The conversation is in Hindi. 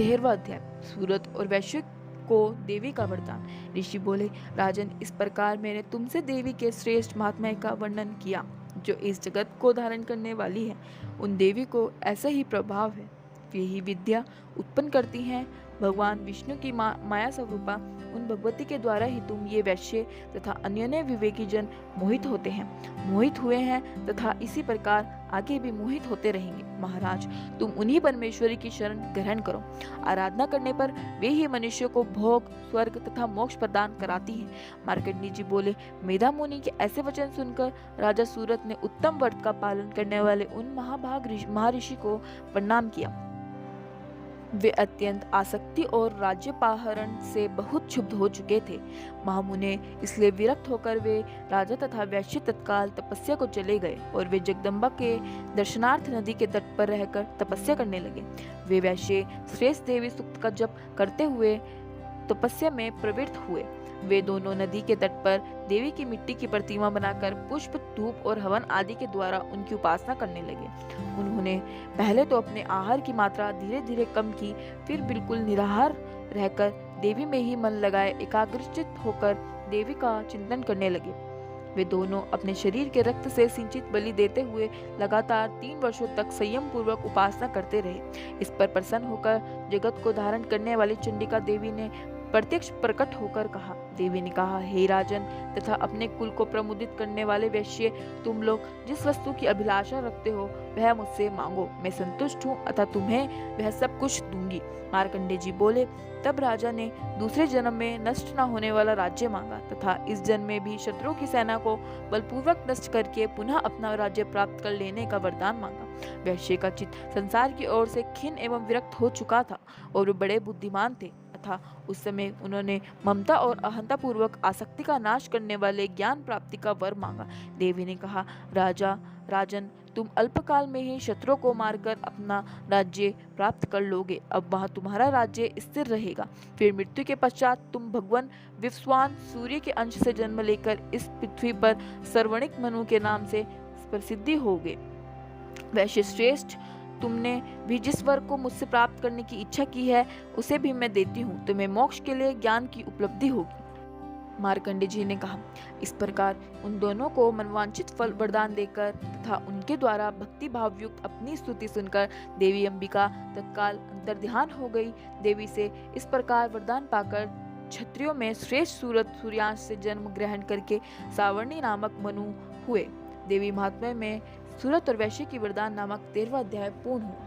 13वां अध्याय। सूरत और वैश्य को देवी का वरदान। ऋषि बोले, राजन, इस प्रकार मैंने तुमसे देवी के श्रेष्ठ महात्म्य का वर्णन किया जो इस जगत को धारण करने वाली है। उन देवी को ऐसा ही प्रभाव है, वे ही विद्या उत्पन्न करती हैं। भगवान विष्णु की माया स्वरूपा उन भगवती के द्वारा ही तुम ये वैश्य तथा अन्य विवेकी जन मोहित होते हैं, मोहित हुए हैं तथा इसी प्रकार आगे भी मोहित होते रहेंगे। महाराज, तुम उन्हीं परमेश्वरी की शरण ग्रहण करो। आराधना करने पर वे ही मनुष्य को भोग, स्वर्ग तथा मोक्ष प्रदान कराती हैं। मार्कंडेय जी बोले, मेधा मुनि के ऐसे वचन सुनकर राजा सूरत ने उत्तम व्रत का पालन करने वाले उन महर्षि को प्रणाम किया। वे अत्यंत आसक्ति और राज्यपाहरण से बहुत क्षुब्ध हो चुके थे। महामुने इसलिए विरक्त होकर वे राजा तथा वैश्य तत्काल तपस्या को चले गए और वे जगदम्बा के दर्शनार्थ नदी के तट पर रहकर तपस्या करने लगे। वे वैश्य श्रेष्ठ देवी सूक्त का जप करते हुए तपस्या में प्रवृत्त हुए। वे दोनों नदी के तट पर देवी की मिट्टी की प्रतिमा बनाकर पुष्प, धूप और हवन आदि के द्वारा उनकी उपासना करने लगे। उन्होंने पहले तो अपने आहार की मात्रा धीरे धीरे कम की, फिर बिल्कुल निराहार रहकर देवी में ही मन लगाए एकाग्रचित्त होकर देवी का चिंतन करने लगे। वे दोनों अपने शरीर के रक्त से सिंचित बलि देते हुए लगातार 3 वर्षों तक संयम पूर्वक उपासना करते रहे। इस पर प्रसन्न होकर जगत को धारण करने वाली चंडिका देवी ने प्रत्यक्ष प्रकट होकर कहा। देवी ने कहा, हे राजन तथा अपने कुल को प्रमुदित करने वाले वैश्य, तुम लोग जिस वस्तु की अभिलाषा रखते हो वह मुझसे मांगो, मैं संतुष्ट हूँ अतः तुम्हें वह सब कुछ दूंगी। मार्कंडेय जी बोले, तब राजा ने दूसरे जन्म में नष्ट न होने वाला राज्य मांगा तथा इस जन्म में भी शत्रुओं की सेना को बलपूर्वक नष्ट करके पुनः अपना राज्य प्राप्त कर लेने का वरदान मांगा। वैश्य का चित्त संसार की ओर से खिन्न एवं विरक्त हो चुका था और वे बड़े बुद्धिमान थे था। उस समय उन्होंने ममता और अहंता पूर्वक आसक्ति का नाश करने वाले ज्ञान प्राप्ति का वर मांगा। देवी ने कहा, राजन, तुम अल्पकाल में ही शत्रुओं को मारकर अपना राज्य प्राप्त कर लोगे। अब वहां तुम्हारा राज्य स्थिर रहेगा। फिर मृत्यु के पश्चात तुम भगवान विवस्वान सूर्य के अंश से जन्म लेकर इस पृथ्वी पर सर्वणिक मनु के नाम से प्रसिद्धि होगे। वैश्य श्रेष्ठ, तुमने भी जिस वर को मुझसे प्राप्त करने की इच्छा की है उसे भी मैं देती हूँ। तुम्हें मोक्ष के लिए ज्ञान की उपलब्धि होगी। मार्कंडेय जी ने कहा। इस प्रकार उन दोनों को मनवांछित फल वरदान देकर तथा उनके द्वारा भक्ति भाव युक्त अपनी स्तुति सुनकर देवी अंबिका तत्काल अंतर्ध्यान हो गई। देवी से इस प्रकार वरदान पाकर क्षत्रियों में श्रेष्ठ सूर्यांश से जन्म ग्रहण करके सावर्णी नामक मनु हुए। देवी महात्म्य में सूरत और वैश्य की वरदान नामक 13वां अध्याय पूर्ण हुआ।